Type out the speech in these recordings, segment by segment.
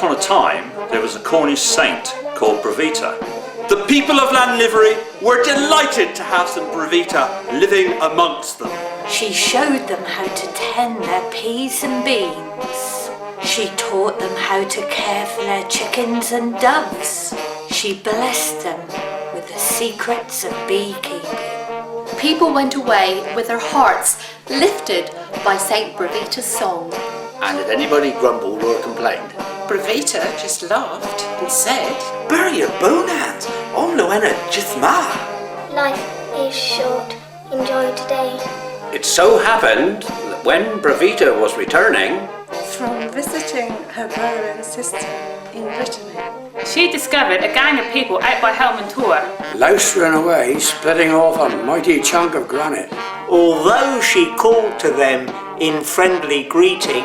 upon a time, there was a Cornish saint called Brevita. The people of Lanlivery were delighted to have St. Brevita living amongst them. She showed them how to tend their peas and beans. She taught them how to care for their chickens and doves. She blessed them with the secrets of beekeeping. People went away with their hearts lifted by St. Brevita's song. And did anybody grumble or complain? Brevita just laughed and said, Bury your boneheads, omloena jithma. Life is short, enjoy today. It so happened that when Brevita was returning from visiting her brother and sister in Brittany, she discovered a gang of people out by Helmand Tor. Louse ran away, splitting off a mighty chunk of granite. Although she called to them in friendly greeting,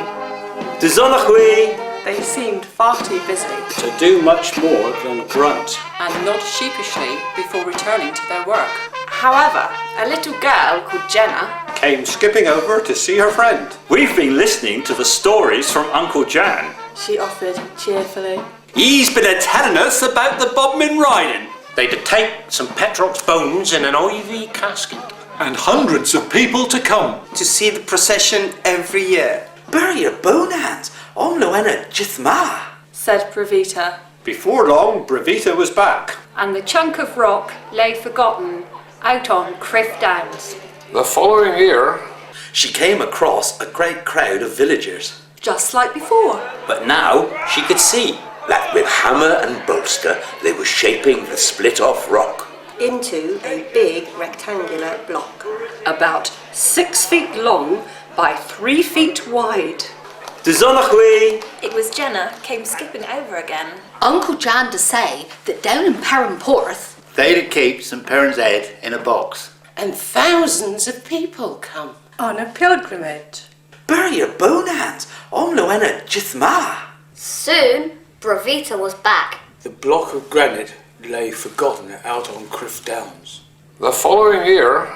they seemed far too busy to do much more than grunt and nod sheepishly before returning to their work. However, a little girl called Jenna came skipping over to see her friend. We've been listening to the stories from Uncle Jan. She offered cheerfully. He's been a-telling us about the Bodmin riding. they'd take St. Petroc's bones in an ivy casket. And hundreds of people to come to see the procession every year. Bury your boneheads, omloena jithma, said Brevita. Before long, Brevita was back. And the chunk of rock lay forgotten out on Criff Downs. The following year, she came across a great crowd of villagers. Just like before. But now she could see that with hammer and bolster they were shaping the split-off rock into a big rectangular block. About 6 feet long by 3 feet wide. It was Jenna came skipping over again. Uncle Jan to say that down in Perranporth, they'd keep St. Perrin's head in a box. And thousands of people come. On a pilgrimage. Bury your boneheads, omloena jithma. Soon, Brevita was back. The block of granite lay forgotten out on Criff Downs. The following year,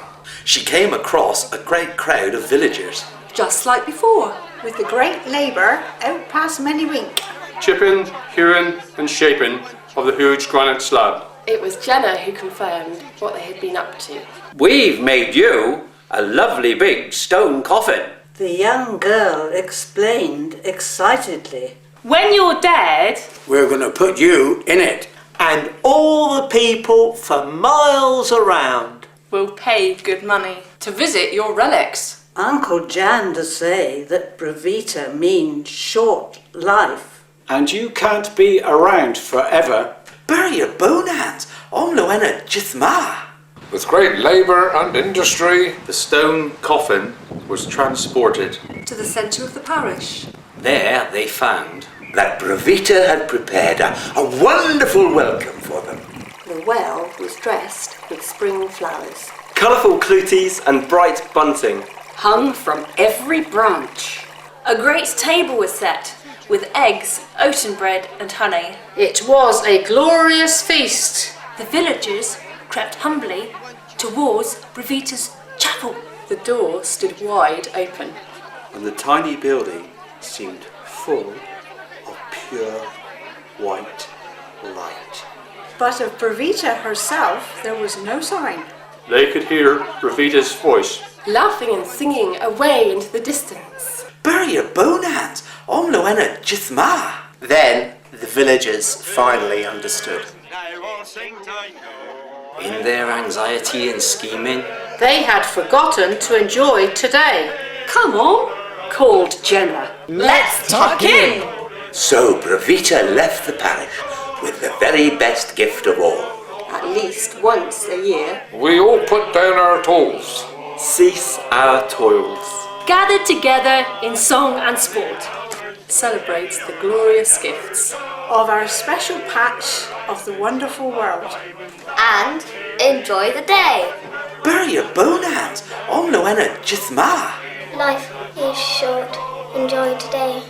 she came across a great crowd of villagers. Just like before, with the great labour out past Many-Wink. chipping, hewing and shaping of the huge granite slab. It was Jenna who confirmed what they had been up to. We've made you a lovely big stone coffin. The young girl explained excitedly. When you're dead, we're going to put you in it. And all the people for miles around will pay good money to visit your relics. Uncle Jan to say that Brevita means short life. And you can't be around forever. Bury your boneheads, omloena jithma. With great labour and industry, the stone coffin was transported to the centre of the parish. There they found that Brevita had prepared a wonderful welcome for them. The well was dressed with spring flowers. Colourful clooties and bright bunting hung from every branch. A great table was set with eggs, oaten bread and honey. it was a glorious feast. The villagers crept humbly towards Brevita's chapel. The door stood wide open. and the tiny building seemed full of pure white light. But of Brevita herself there was no sign. they could hear Brevita's voice, laughing and singing away into the distance. Bury your boneheads, omloena jithma. Then the villagers finally understood. In their anxiety and scheming, They had forgotten to enjoy today. Come on, called Jenna. Let's tuck in! so Brevita left the parish with the very best gift of all. At least once a year. we all put down our tools. Cease our toils. Gathered together in song and sport. Celebrates the glorious gifts of our special patch of the wonderful world. And enjoy the day. Bury your boneheads, omloena jithma. Life is short, enjoy today.